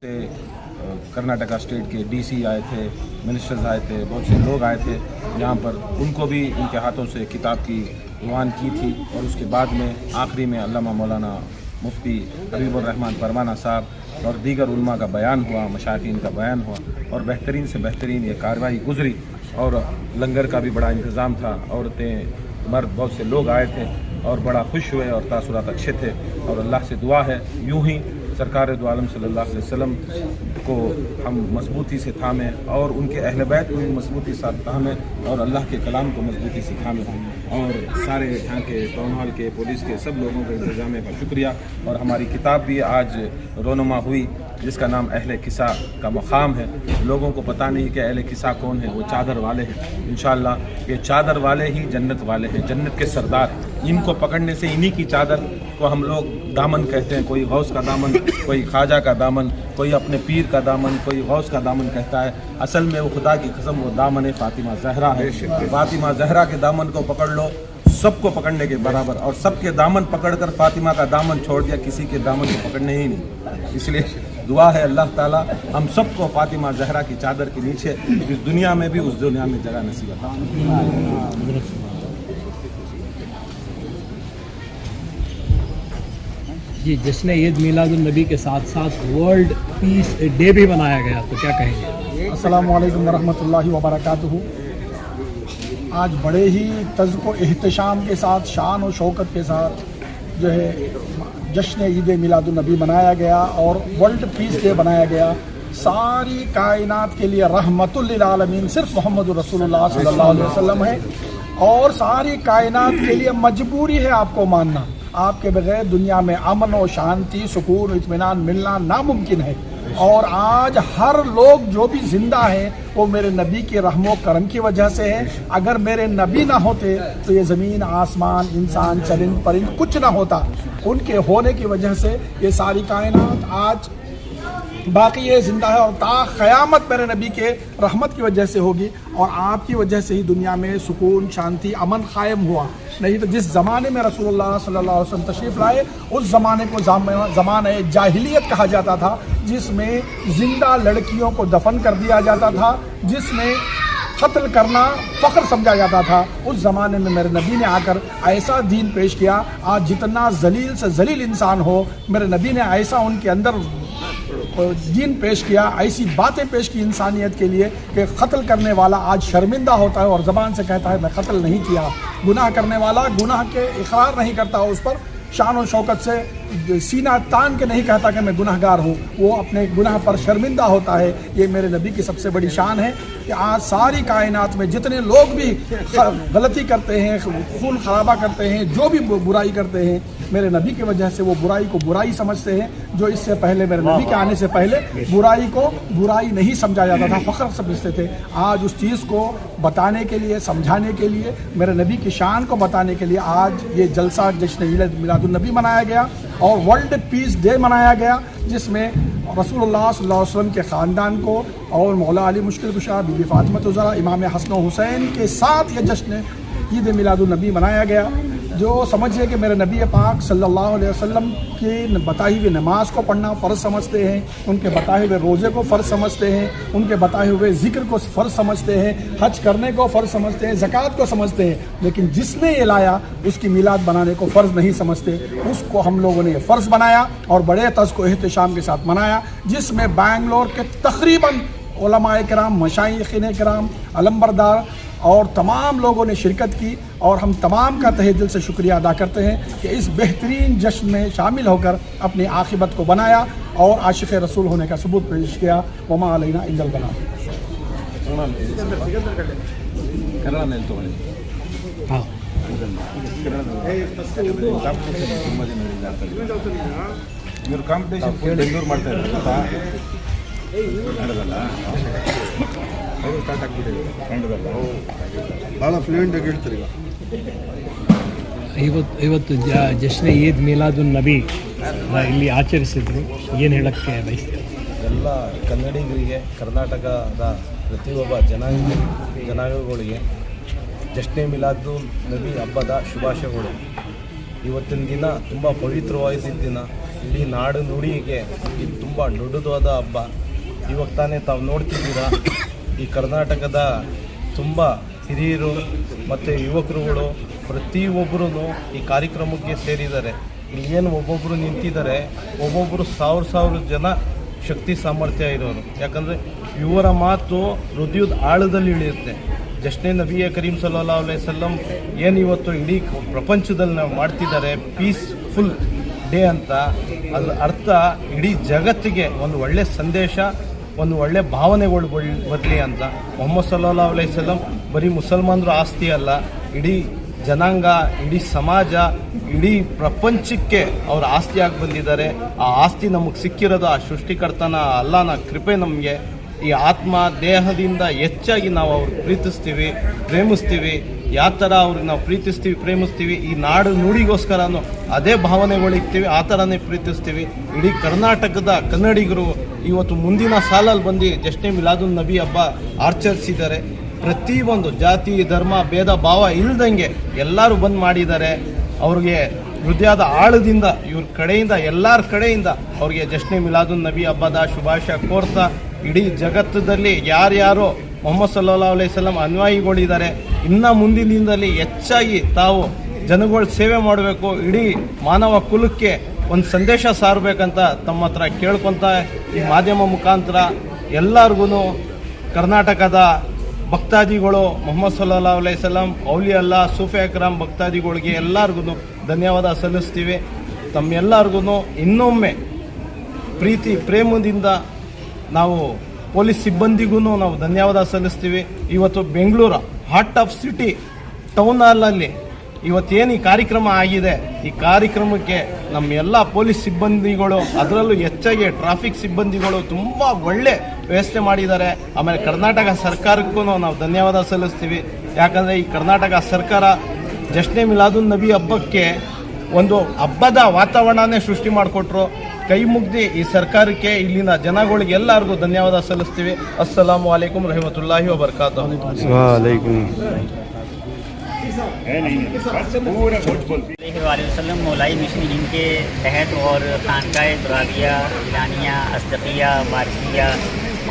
Karnataka state के DC आए थे, मिनिस्टर्स आए थे, बहुत से लोग आए थे यहाँ पर। उनको भी उनके हाथों से किताब की रुआन की थी और उसके बाद में आखिरी में अल्लामा मौलाना मुफ्ती हबीबुर रहमान परवाना साहब और दीगर उलमा का बयान हुआ, मशाइखीन का बयान हुआ और बेहतरीन से बेहतरीन ये कार्रवाई गुजरी। और लंगर का भी बड़ा इंतज़ाम था, औरतें मर्द बहुत से लोग आए थे और बड़ा खुश हुए और तासुरात अच्छे थे। और अल्लाह से दुआ है यूं ही सरकार दो आलम सल्लल्लाहु अलैहि वसल्लम को हम मजबूती से थामें और उनके अहले बैत को भी मजबूती से थामें और अल्लाह के कलाम को मजबूती से थामें। और सारे यहाँ के टाउन हॉल के पुलिस के सब लोगों के इंतजाम का शुक्रिया। और हमारी किताब भी आज रोनुमा हुई जिसका नाम अहले किसा का मकाम है। लोगों को पता नहीं कि अहले किसा कौन है, वो चादर वाले हैं। इंशाअल्लाह ये चादर वाले ही जन्नत वाले हैं, जन्नत के सरदार। इनको पकड़ने से इन्हीं की चादर को हम लोग दामन कहते हैं। कोई गौस का दामन, कोई ख्वाजा का दामन, कोई अपने पीर का दामन, कोई गौस का दामन कहता है। असल में वो खुदा की कसम वो दामन फ़ातिमा ज़हरा है। फ़ातिमा ज़हरा के दामन को पकड़ लो, सबको पकड़ने के बराबर। और सबके दामन पकड़कर फ़ातिमा का दामन छोड़ दिया, किसी के दामन को पकड़ने ही नहीं। इसलिए दुआ है अल्लाह ताला हम सबको फ़ातिमा ज़हरा की चादर के नीचे इस दुनिया में भी उस दुनिया में जगह नसीब फरमाए। जी, जश्न ईद मिलादुन्नबी के साथ साथ वर्ल्ड पीस डे भी मनाया गया, तो क्या कहेंगे? अस्सलामु अलैकुम वरहमतुल्लाहि वबरकातुहू। आज बड़े ही तज़्को एहतशाम के साथ, शान और शौकत के साथ जो है जश्न ईद मिलादुन्नबी मनाया गया और वर्ल्ड पीस डे बनाया गया। सारी कायनात के लिए रहमतुल लिल आलमीन सिर्फ मोहम्मद रसूलुल्लाह सल्लल्लाहु अलैहि वसल्लम है। और सारी कायनात के लिए मजबूरी है आपको मानना। आपके बगैर दुनिया में अमन और शांति, सुकून, इत्मीनान मिलना नामुमकिन है। और आज हर लोग जो भी जिंदा हैं वो मेरे नबी के रहमो करम की वजह से है। अगर मेरे नबी ना होते तो ये ज़मीन, आसमान, इंसान, चरिंद परिंद कुछ ना होता। उनके होने की वजह से ये सारी कायनात आज बाकी ये ज़िंदा है और ता क़यामत मेरे नबी के रहमत की वजह से होगी। और आपकी वजह से ही दुनिया में सुकून, शांति, अमन कायम हुआ। नहीं तो जिस ज़माने में रसूलुल्लाह सल्लल्लाहु अलैहि वसल्लम तशरीफ़ लाए उस ज़माने को ज़माने जाहिलियत कहा जाता था, जिसमें ज़िंदा लड़कियों को दफन कर दिया जाता था, जिसमें कत्ल करना फ़ख्र समझा जाता था। उस ज़माने में मेरे नबी ने आकर ऐसा दीन पेश किया। आज जितना जलील से जलील इंसान हो, मेरे नबी ने ऐसा उनके अंदर दीन पेश किया, ऐसी बातें पेश की इंसानियत के लिए कि कत्ल करने वाला आज शर्मिंदा होता है और ज़बान से कहता है मैं कत्ल नहीं किया। गुनाह करने वाला गुनाह के इकरार नहीं करता, उस पर शान और शौकत से सीना तान के नहीं कहता कि मैं गुनाहगार हूँ, वो अपने गुनाह पर शर्मिंदा होता है। ये मेरे नबी की सबसे बड़ी शान है कि आज सारी कायनात में जितने लोग भी गलती करते हैं, खून खराबा करते हैं, जो भी बुराई करते हैं, मेरे नबी की वजह से वो बुराई को बुराई समझते हैं। जो इससे पहले मेरे नबी के आने से पहले बुराई को बुराई नहीं समझा जाता था, फ़ख्र समझते थे। आज उस चीज़ को बताने के लिए, समझाने के लिए, मेरे नबी की शान को बताने के लिए आज ये जलसा जश्न मिलादुन्नबी मनाया गया और वर्ल्ड पीस डे मनाया गया, जिसमें रसूलुल्लाह सल्लल्लाहु अलैहि वसल्लम के ख़ानदान को और मौला अली मुश्किल कुशा, बीबी फ़ातिमा ज़हरा, इमाम हसन हुसैन के साथ ये जश्न ईद मिलादुन्नबी मनाया गया। जो समझिए कि मेरे नबी पाक सल्लल्लाहु अलैहि वसल्लम की बताई हुई नमाज को पढ़ना फ़र्ज़ समझते हैं, उनके बताए हुए रोज़े को फ़र्ज़ समझते हैं, उनके बताए हुए ज़िक्र को फ़र्ज़ समझते हैं, हज करने को फ़र्ज़ समझते हैं, ज़कात को समझते हैं। लेकिन जिसने ये लाया उसकी मिलाद बनाने को फ़र्ज़ नहीं समझते। उसको हम लोगों ने फ़र्ज़ बनाया और बड़े तज़्को एहतशाम के साथ मनाया, जिसमें बेंगलोर के तक़रीबन उलमाए किराम, मशाइख़िन किराम, अलमबरदार और तमाम लोगों ने शिरकत की। और हम तमाम का तहे दिल से शुक्रिया अदा करते हैं कि इस बेहतरीन जश्न में शामिल होकर अपनी आखिबत को बनाया और आशिक़ रसूल होने का सबूत पेश किया। वमा अलैना इल्लल बलाग। ಭಾಳ ಫ್ಲೂಯೆಂಟ್ ಆಗಿ ಹೇಳ್ತೀರಿ. ಇವತ್ತು ಜಶ್ನ ಈದ್ ಮಿಲಾದುನ್ನಬಿ ಇಲ್ಲಿ ಆಚರಿಸಿದ್ರು, ಏನು ಹೇಳಕ್ಕೆ ಬಯಸ್ತೀರಿ? ಎಲ್ಲ ಕನ್ನಡಿಗರಿಗೆ, ಕರ್ನಾಟಕದ ಪ್ರತಿಯೊಬ್ಬ ಜನಾಂಗಗಳಿಗೆ ಜಶ್ನೆ ಮಿಲಾದುನ್ನಬಿ ಹಬ್ಬದ ಶುಭಾಶಯಗಳು. ಇವತ್ತಿನ ದಿನ ತುಂಬ ಪವಿತ್ರವಾದ ದಿನ. ಇಡೀ ನಾಡು ನುಡಿಗೆ ಇದು ತುಂಬ ದೊಡ್ಡದಾದ ಹಬ್ಬ. ಇವಾಗ ತಾನೇ ತಾವು ನೋಡ್ತಿದ್ದೀರಾ, ಈ ಕರ್ನಾಟಕದ ತುಂಬ ಹಿರಿಯರು ಮತ್ತು ಯುವಕರುಗಳು ಪ್ರತಿಯೊಬ್ಬರೂ ಈ ಕಾರ್ಯಕ್ರಮಕ್ಕೆ ಸೇರಿದ್ದಾರೆ. ಇಲ್ಲಿ ಏನು ಒಬ್ಬೊಬ್ಬರು ನಿಂತಿದ್ದಾರೆ, ಒಬ್ಬೊಬ್ಬರು ಸಾವಿರ ಜನ ಶಕ್ತಿ ಸಾಮರ್ಥ್ಯ ಇರೋರು. ಯಾಕಂದರೆ ಇವರ ಮಾತು ಹೃದಯದ ಆಳದಲ್ಲಿ ಇಳಿಯುತ್ತೆ. ಜಶ್ನೆ ನಬಿ ಕರೀಂ ಸಲ್ಲಲ್ಲಾಹು ಅಲೈಹಿ ವಸಲ್ಲಂ ಏನು ಇವತ್ತು ಇಡೀ ಪ್ರಪಂಚದಲ್ಲಿ ನಾವು ಮಾಡ್ತಿದ್ದಾರೆ ಪೀಸ್ಫುಲ್ ಡೇ ಅಂತ, ಅದರ ಅರ್ಥ ಇಡೀ ಜಗತ್ತಿಗೆ ಒಂದು ಒಳ್ಳೆಯ ಸಂದೇಶ, ಒಂದು ಒಳ್ಳೆ ಭಾವನೆಗಳು ಬರಲಿ ಅಂತ. ಮೊಹಮ್ಮದ್ ಸಲ್ಲಲ್ಲಾಹು ಅಲೈಹಿ ವಸಲ್ಲಂ ಬರೀ ಮುಸಲ್ಮಾನರ ಆಸ್ತಿ ಅಲ್ಲ, ಇಡೀ ಜನಾಂಗ, ಇಡೀ ಸಮಾಜ, ಇಡೀ ಪ್ರಪಂಚಕ್ಕೆ ಅವ್ರ ಆಸ್ತಿಯಾಗಿ ಬಂದಿದ್ದಾರೆ. ಆ ಆಸ್ತಿ ನಮಗೆ ಸಿಕ್ಕಿರೋದು ಆ ಸೃಷ್ಟಿಕರ್ತನ ಅಲ್ಲಾಹನ ಕೃಪೆ. ನಮಗೆ ಈ ಆತ್ಮ ದೇಹದಿಂದ ಹೆಚ್ಚಾಗಿ ನಾವು ಅವ್ರಿಗೆ ಪ್ರೀತಿಸ್ತೀವಿ, ಪ್ರೇಮಿಸ್ತೀವಿ. ಯಾವ ಥರ ಅವ್ರಿಗೆ ನಾವು ಪ್ರೀತಿಸ್ತೀವಿ, ಪ್ರೇಮಿಸ್ತೀವಿ, ಈ ನಾಡು ನುಡಿಗೋಸ್ಕರನೂ ಅದೇ ಭಾವನೆಗಳಿರ್ತೀವಿ, ಆ ಥರನೇ ಪ್ರೀತಿಸ್ತೀವಿ. ಇಡೀ ಕರ್ನಾಟಕದ ಕನ್ನಡಿಗರು ಇವತ್ತು ಮುಂದಿನ ಸಾಲಲ್ಲಿ ಬಂದು ಜಶ್ನೆ ಮಿಲಾದುನ್ ನಬಿ ಹಬ್ಬ ಆಚರಿಸಿದ್ದಾರೆ. ಪ್ರತಿಯೊಂದು ಜಾತಿ ಧರ್ಮ ಭೇದ ಭಾವ ಇಲ್ದಂಗೆ ಎಲ್ಲರೂ ಬಂದು ಮಾಡಿದ್ದಾರೆ. ಅವ್ರಿಗೆ ಹೃದಯದ ಆಳದಿಂದ ಇವ್ರ ಕಡೆಯಿಂದ ಎಲ್ಲರ ಕಡೆಯಿಂದ ಅವ್ರಿಗೆ ಜಶ್ನೆ ಮಿಲಾದುನ್ ನಬಿ ಹಬ್ಬದ ಶುಭಾಶಯ ಕೋರ್ತಾ, ಇಡೀ ಜಗತ್ತದಲ್ಲಿ ಯಾರ್ಯಾರೋ ಮೊಹಮ್ಮದ್ ಸಲ್ಲಲ್ಲಾಹು ಅಲೈಹಿ ವಸಲ್ಲಂ ಅನ್ಯಾಯಿಗಳಿದ್ದಾರೆ, ಇನ್ನು ಮುಂದಿನ ದಿನದಲ್ಲಿ ಹೆಚ್ಚಾಗಿ ತಾವು ಜನಗಳ ಸೇವೆ ಮಾಡಬೇಕು, ಇಡೀ ಮಾನವ ಕುಲಕ್ಕೆ ಒಂದು ಸಂದೇಶ ಸಾರಬೇಕಂತ ತಮ್ಮ ಹತ್ರ ಕೇಳ್ಕೊತ ಈ ಮಾಧ್ಯಮ ಮುಖಾಂತರ ಎಲ್ಲರಿಗೂ ಕರ್ನಾಟಕದ ಭಕ್ತಾದಿಗಳು ಮೊಹಮ್ಮದ್ ಸಲ್ಲಲ್ಲಾಹು ಅಲೈಹಿ ವಸಲ್ಲಂ ಔಲಿಯಾ ಅಲ್ಲಾ ಸೂಫಿ ಅಕ್ರಮ್ ಭಕ್ತಾದಿಗಳಿಗೆ ಎಲ್ಲರಿಗೂ ಧನ್ಯವಾದ ಸಲ್ಲಿಸ್ತೀವಿ. ತಮ್ಮೆಲ್ಲರಿಗೂ ಇನ್ನೊಮ್ಮೆ ಪ್ರೀತಿ ಪ್ರೇಮದಿಂದ ನಾವು ಪೊಲೀಸ್ ಸಿಬ್ಬಂದಿಗೂ ನಾವು ಧನ್ಯವಾದ ಸಲ್ಲಿಸ್ತೀವಿ. ಇವತ್ತು Bengaluru heart of city town ಹಾಲಲ್ಲಿ ಇವತ್ತೇನು ಈ ಕಾರ್ಯಕ್ರಮ ಆಗಿದೆ, ಈ ಕಾರ್ಯಕ್ರಮಕ್ಕೆ ನಮ್ಮ ಎಲ್ಲ ಪೊಲೀಸ್ ಸಿಬ್ಬಂದಿಗಳು, ಅದರಲ್ಲೂ ಹೆಚ್ಚಾಗಿ ಟ್ರಾಫಿಕ್ ಸಿಬ್ಬಂದಿಗಳು ತುಂಬ ಒಳ್ಳೆ ವ್ಯವಸ್ಥೆ ಮಾಡಿದ್ದಾರೆ. ಆಮೇಲೆ ಕರ್ನಾಟಕ ಸರ್ಕಾರಕ್ಕೂ ನಾವು ಧನ್ಯವಾದ ಸಲ್ಲಿಸ್ತೀವಿ. ಯಾಕಂದರೆ ಈ ಕರ್ನಾಟಕ ಸರ್ಕಾರ ಜಶ್ನೆ ಮಿಲಾದುನ್ ನಬಿ ಹಬ್ಬಕ್ಕೆ ಒಂದು ಹಬ್ಬದ ವಾತಾವರಣನೇ ಸೃಷ್ಟಿ ಮಾಡಿಕೊಟ್ರು. ಕೈ ಮುಗ್ದು ಈ ಸರ್ಕಾರಕ್ಕೆ, ಇಲ್ಲಿನ ಜನಗಳಿಗೆ ಎಲ್ಲರಿಗೂ ಧನ್ಯವಾದ ಸಲ್ಲಿಸ್ತೀವಿ. ಅಸ್ಸಲಾಮು ಅಲೈಕುಂ ರಹಮತುಲ್ಲಾಹಿ ವಬರಕಾತುಹು. वसल्लम मौलाई मिशन हिंद के तहत और खानकाए दुराविया, इलानिया, असदकिया, वारसिया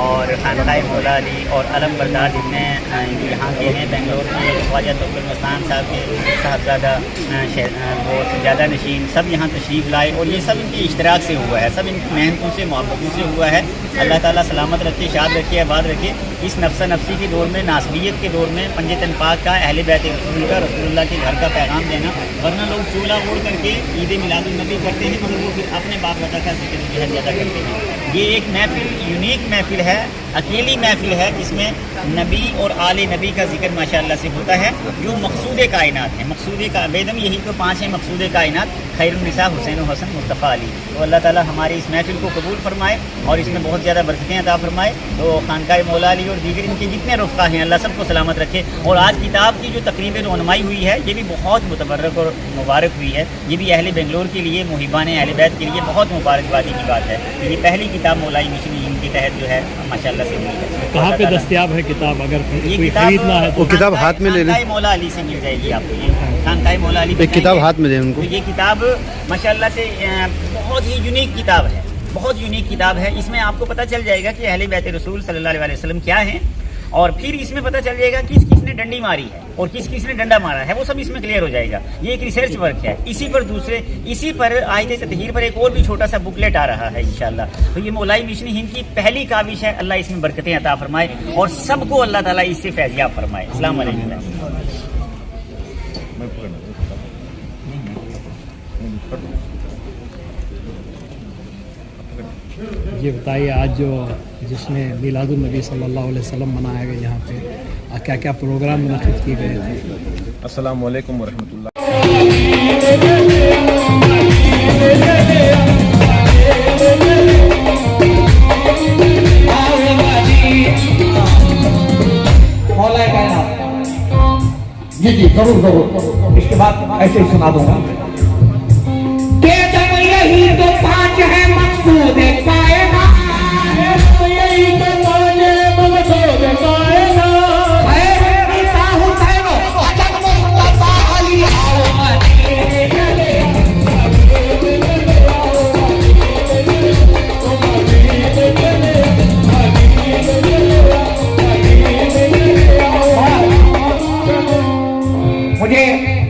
और खानकाए मौला अली और अलम बरदार जितने यहाँ के हैं बेंगलोर के ख्वाजा तौक़ीर मस्तान साहब के साहबजादा वो सज्जादा नशीन सब यहाँ तशरीफ़ लाए और ये सब इनके इश्तराक से हुआ है, सब इनकी मेहनतों से मोहब्बतों से हुआ है। अल्लाह ताला सलामत रखे, शाद रखे, आबाद रखे। इस नफ्सा नफ्सी के दौर में, नासबियत के दौर में पंजतन पाक का, अहले बैत रसूल का, रसूलुल्लाह के घर का पैगाम देना। वरना लोग चूल्हा ओढ़ करके ईद मिलादुन नबी करते हैं, मगर वो फिर अपने बाप दादा का जिक्र जो है ज़्यादा करते हैं। ये एक महफिल, यूनिक महफिल है, अकेली महफिल है जिसमें नबी और आले नबी का जिक्र माशाअल्लाह से होता है, जो मकसूद कायनात है। मकसूद का बेदम यही तो 5 हैं मकसूद कायनात, खैरुन्निसा हुसैन हसन मुस्तफ़ा अली। तो अल्लाह ताला हमारी इस महफिल को कबूल फरमाए और इसमें बहुत ज़्यादा बरकतें अता फरमाए। तो खानकाए मौला अली और दीगर इनके जितने रुफ़क़ा हैं अल्लाह सबको सलामत रखे। और आज किताब की जो तकरीब रोनमाई हुई है ये भी बहुत मुतबर्रक और मुबारक हुई है। ये भी अहले बेंगलोर के लिए, मुहिबान अहले बैत के लिए बहुत मुबारकबादी की बात है। ये पहली किताब मौलाई मिशन हिंद के तहत जो है माशाअल्लाह से हुई है। कहाँ पे दस्तयाब है किताब, अगर ये कोई किताब खरीदना है तो? किताब हाथ में ले लें। खानकाए मौला अली से मिल जाएगी आपको, ये खानकाए मौला अली एक किताब हाथ में दें उनको। तो ये किताब माशाअल्लाह से बहुत ही यूनिक किताब है, बहुत यूनिक किताब है। इसमें आपको पता चल जाएगा कि अहले बैत रसूल सल्लल्लाहु अलैहि वसल्लम क्या हैं, और फिर इसमें पता चल जाएगा किस किस ने डंडी मारी है और किस किस ने डंडा मारा है, वो सब इसमें क्लियर हो जाएगा। ये एक रिसर्च वर्क है। इसी पर आयत ततहीर पर एक और भी छोटा सा बुकलेट आ रहा है इंशाअल्लाह। तो ये मौलाई मिशन हिंद की पहली काविश है। अल्लाह इसमें बरकतें अता फरमाए और सबको अल्लाह ताला इससे फैज़याब फरमाए। अस्सलाम वालेकुम। ये बताइए, आज जो जिसने मिलादुन नबी सल्लल्लाहु अलैहि वसल्लम मनाया गया यहाँ पे, क्या क्या प्रोग्राम मुनक़िद किए गए थे? अस्सलामु अलैकुम वरहमतुल्लाह। जी जरूर जरूर, इसके बाद ऐसे ही सुना दूंगा। यही तो 5 है मकसूद कायनात, यही तो 5 है मकसूद कायनात। खैरुन्निसा हुसैन हसन मुस्तफ़ा अली आओ मदीने चले, مجھے